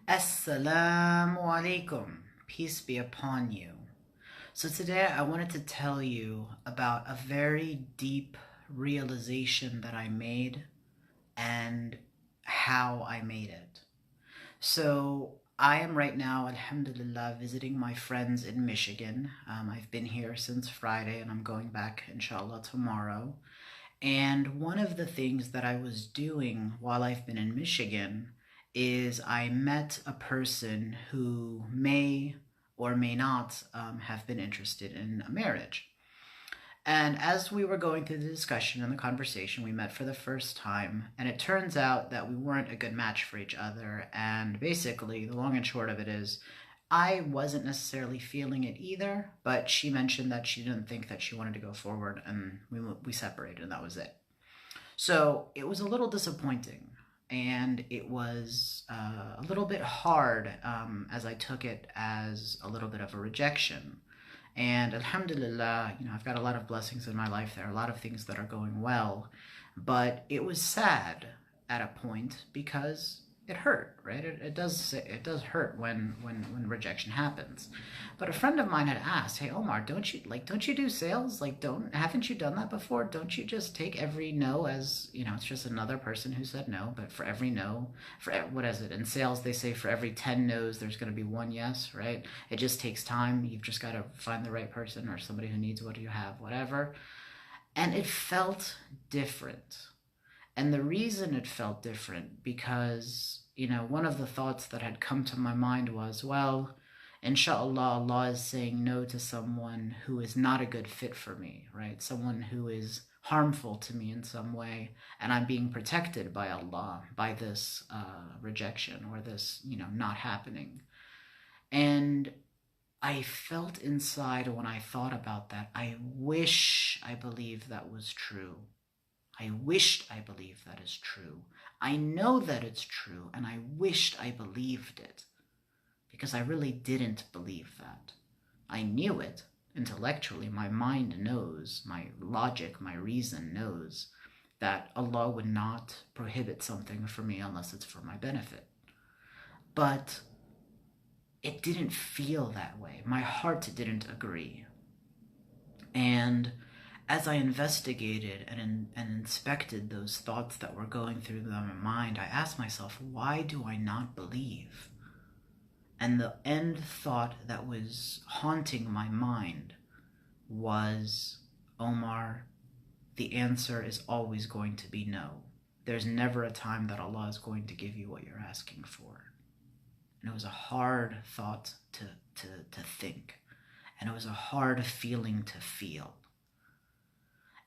Assalamu alaikum. Peace be upon you. So today I wanted to tell you about a very deep realization that I made and how I made it. So I am right now, alhamdulillah, visiting my friends in Michigan. I've been here since Friday and I'm going back inshallah tomorrow. And one of the things that I was doing while I've been in Michigan is I met a person who may or may not have been interested in a marriage. And as we were going through the discussion and the conversation, we met for the first time, and it turns out that we weren't a good match for each other. And basically, the long and short of it is, I wasn't necessarily feeling it either, but she mentioned that she didn't think that she wanted to go forward, and we separated, and that was it. So it was a little disappointing, and it was a little bit hard as I took it as a little bit of a rejection. And alhamdulillah, I've got a lot of blessings in my life. There are a lot of things that are going well, but it was sad at a point because it hurt, right? It does hurt when rejection happens. But a friend of mine had asked, "Hey Omar, don't you do sales? Like don't haven't you done that before? Don't you just take every no as, it's just another person who said no, but for every no, what is it? In sales they say for every 10 no's there's going to be one yes, right? It just takes time. You've just got to find the right person or somebody who needs what you have, whatever." And it felt different. And the reason it felt different because, one of the thoughts that had come to my mind was, well, inshallah, Allah is saying no to someone who is not a good fit for me, right? Someone who is harmful to me in some way, and I'm being protected by Allah by this rejection or this, not happening. And I felt inside when I thought about that, I wish I believed that was true. I wished I believed that is true. I know that it's true, and I wished I believed it because I really didn't believe that. I knew it intellectually. My mind knows, my logic, my reason knows that Allah would not prohibit something for me unless it's for my benefit. But it didn't feel that way. My heart didn't agree. And as I investigated and inspected those thoughts that were going through my mind, I asked myself, why do I not believe? And the end thought that was haunting my mind was, Omar, the answer is always going to be no. There's never a time that Allah is going to give you what you're asking for. And it was a hard thought to think. And it was a hard feeling to feel.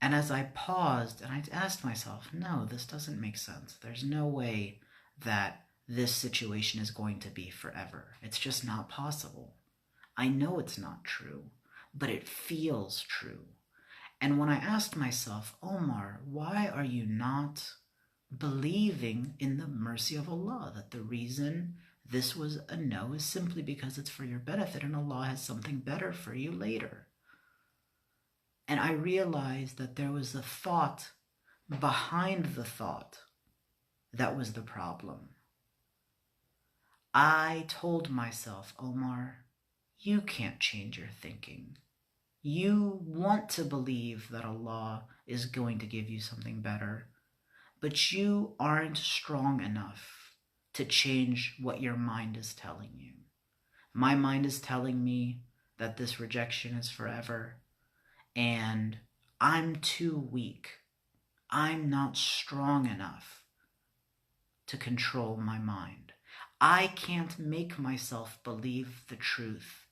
And as I paused and I asked myself, no, this doesn't make sense. There's no way that this situation is going to be forever. It's just not possible. I know it's not true, but it feels true. And when I asked myself, Omar, why are you not believing in the mercy of Allah? That the reason this was a no is simply because it's for your benefit and Allah has something better for you later. And I realized that there was a thought behind the thought that was the problem. I told myself, Omar, you can't change your thinking. You want to believe that Allah is going to give you something better, but you aren't strong enough to change what your mind is telling you. My mind is telling me that this rejection is forever, and I'm too weak. I'm not strong enough to control my mind. I can't make myself believe the truth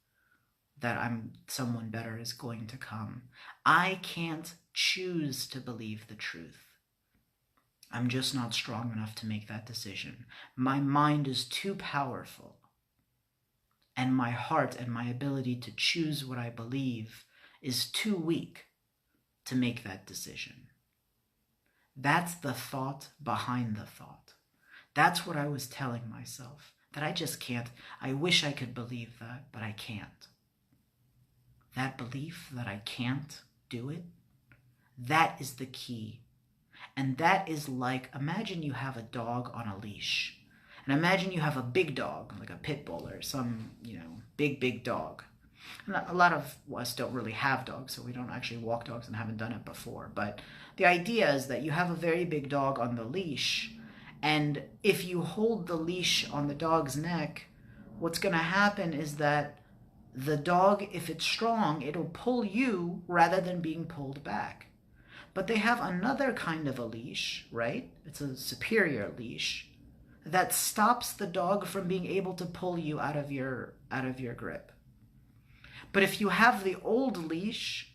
that someone better is going to come. I can't choose to believe the truth. I'm just not strong enough to make that decision. My mind is too powerful, and my heart and my ability to choose what I believe is too weak to make that decision. That's the thought behind the thought. That's what I was telling myself, that I just can't. I wish I could believe that, but I can't. That belief that I can't do it, that is the key. And that is like, imagine you have a dog on a leash, And imagine you have a big dog, like a pit bull or some, big dog. And a lot of us don't really have dogs, so we don't actually walk dogs and haven't done it before. But the idea is that you have a very big dog on the leash, and if you hold the leash on the dog's neck, what's going to happen is that the dog, if it's strong, it'll pull you rather than being pulled back. But they have another kind of a leash, right? It's a superior leash that stops the dog from being able to pull you out of your grip. But if you have the old leash,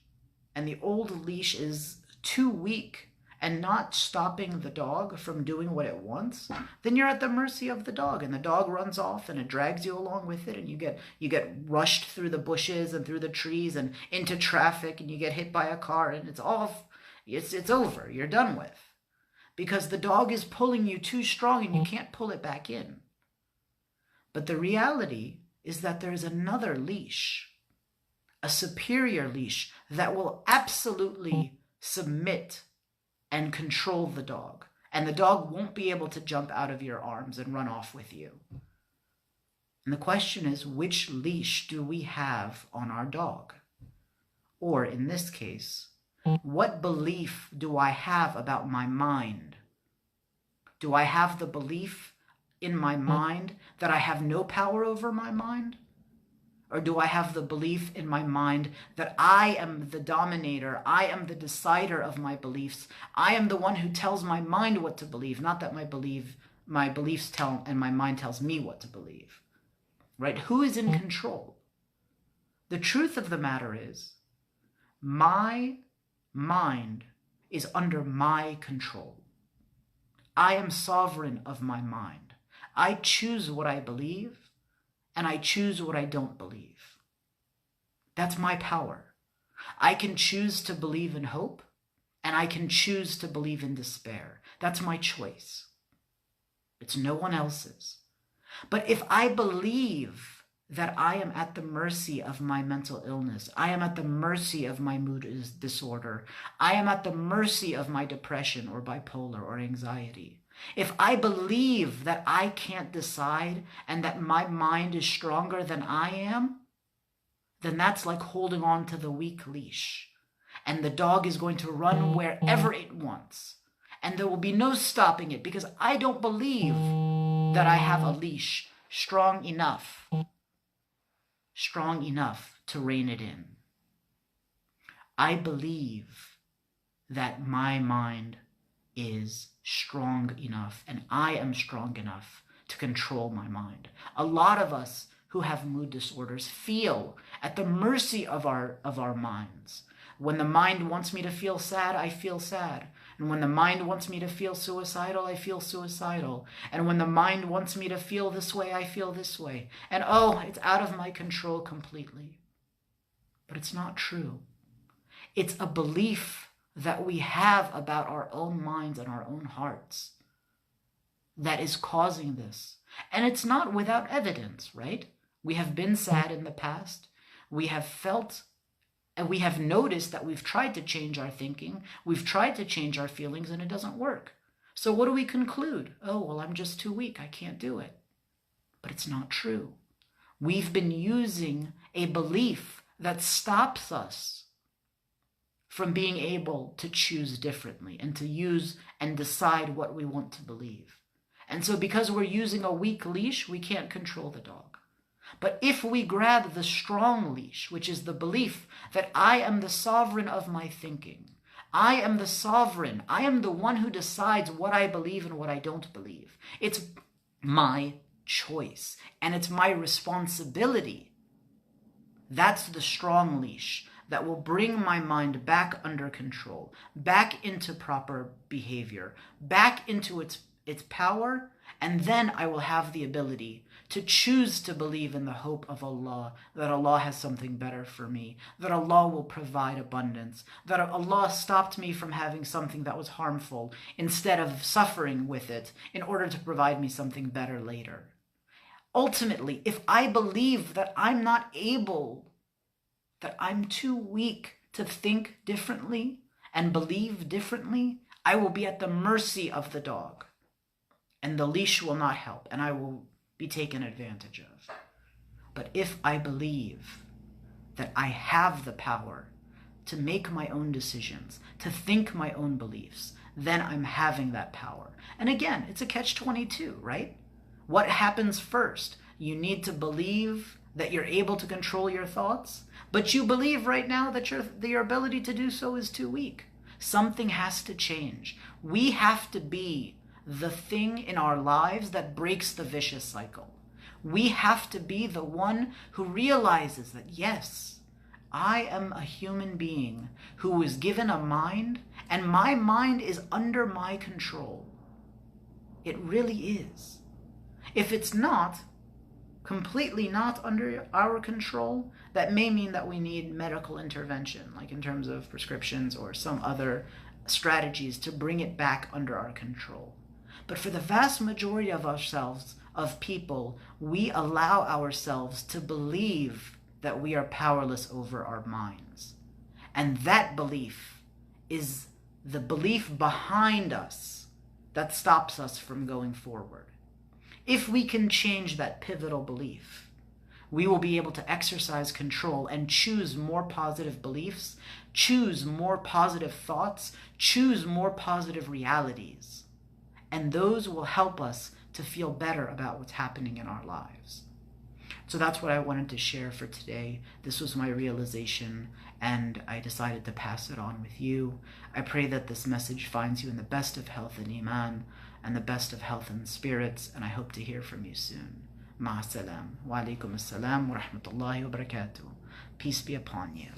and the old leash is too weak and not stopping the dog from doing what it wants, then you're at the mercy of the dog, and the dog runs off and it drags you along with it, and you get rushed through the bushes and through the trees and into traffic, and you get hit by a car, and it's over. You're done with. Because the dog is pulling you too strong and you can't pull it back in. But the reality is that there's another leash, a superior leash that will absolutely submit and control the dog. And the dog won't be able to jump out of your arms and run off with you. And the question is, which leash do we have on our dog? Or in this case, what belief do I have about my mind? Do I have the belief in my mind that I have no power over my mind? Or do I have the belief in my mind that I am the dominator, I am the decider of my beliefs, I am the one who tells my mind what to believe, not that my beliefs tell and my mind tells me what to believe, right? Who is in control? The truth of the matter is, my mind is under my control. I am sovereign of my mind. I choose what I believe, and I choose what I don't believe. That's my power. I can choose to believe in hope, and I can choose to believe in despair. That's my choice. It's no one else's. But if I believe that I am at the mercy of my mental illness, I am at the mercy of my mood disorder, I am at the mercy of my depression or bipolar or anxiety, if I believe that I can't decide and that my mind is stronger than I am, then that's like holding on to the weak leash. And the dog is going to run wherever it wants. And there will be no stopping it because I don't believe that I have a leash strong enough to rein it in. I believe that my mind is strong enough, and I am strong enough to control my mind. A lot of us who have mood disorders feel at the mercy of our minds. When the mind wants me to feel sad, I feel sad. And when the mind wants me to feel suicidal, I feel suicidal. And when the mind wants me to feel this way, I feel this way. And it's out of my control completely. But it's not true. It's a belief that we have about our own minds and our own hearts that is causing this. And it's not without evidence, right? We have been sad in the past. We have felt and we have noticed that we've tried to change our thinking, we've tried to change our feelings, and it doesn't work. So what do we conclude? I'm just too weak, I can't do it. But it's not true. We've been using a belief that stops us from being able to choose differently and to use and decide what we want to believe. And so because we're using a weak leash, we can't control the dog. But if we grab the strong leash, which is the belief that I am the sovereign of my thinking, I am the sovereign, I am the one who decides what I believe and what I don't believe. It's my choice, and it's my responsibility. That's the strong leash that will bring my mind back under control, back into proper behavior, back into its power, and then I will have the ability to choose to believe in the hope of Allah, that Allah has something better for me, that Allah will provide abundance, that Allah stopped me from having something that was harmful instead of suffering with it in order to provide me something better later. Ultimately, if I believe that I'm not able, that I'm too weak to think differently and believe differently, I will be at the mercy of the dog. and the leash will not help, and I will be taken advantage of. But if I believe that I have the power to make my own decisions, to think my own beliefs, then I'm having that power. And again, it's a catch-22, right? What happens first? You need to believe that you're able to control your thoughts, but you believe right now that your ability to do so is too weak. Something has to change. We have to be the thing in our lives that breaks the vicious cycle. We have to be the one who realizes that, yes, I am a human being who is given a mind, and my mind is under my control. It really is. If it's not, completely not under our control, that may mean that we need medical intervention, like in terms of prescriptions or some other strategies to bring it back under our control. But for the vast majority of ourselves, of people, we allow ourselves to believe that we are powerless over our minds. And that belief is the belief behind us that stops us from going forward. If we can change that pivotal belief, we will be able to exercise control and choose more positive beliefs, choose more positive thoughts, choose more positive realities. And those will help us to feel better about what's happening in our lives. So that's what I wanted to share for today. This was my realization, and I decided to pass it on with you. I pray that this message finds you in the best of health and iman, and the best of health and spirits, and I hope to hear from you soon. Ma'asalam. Wa alaikum assalam wa rahmatullahi wa barakatuh. Peace be upon you.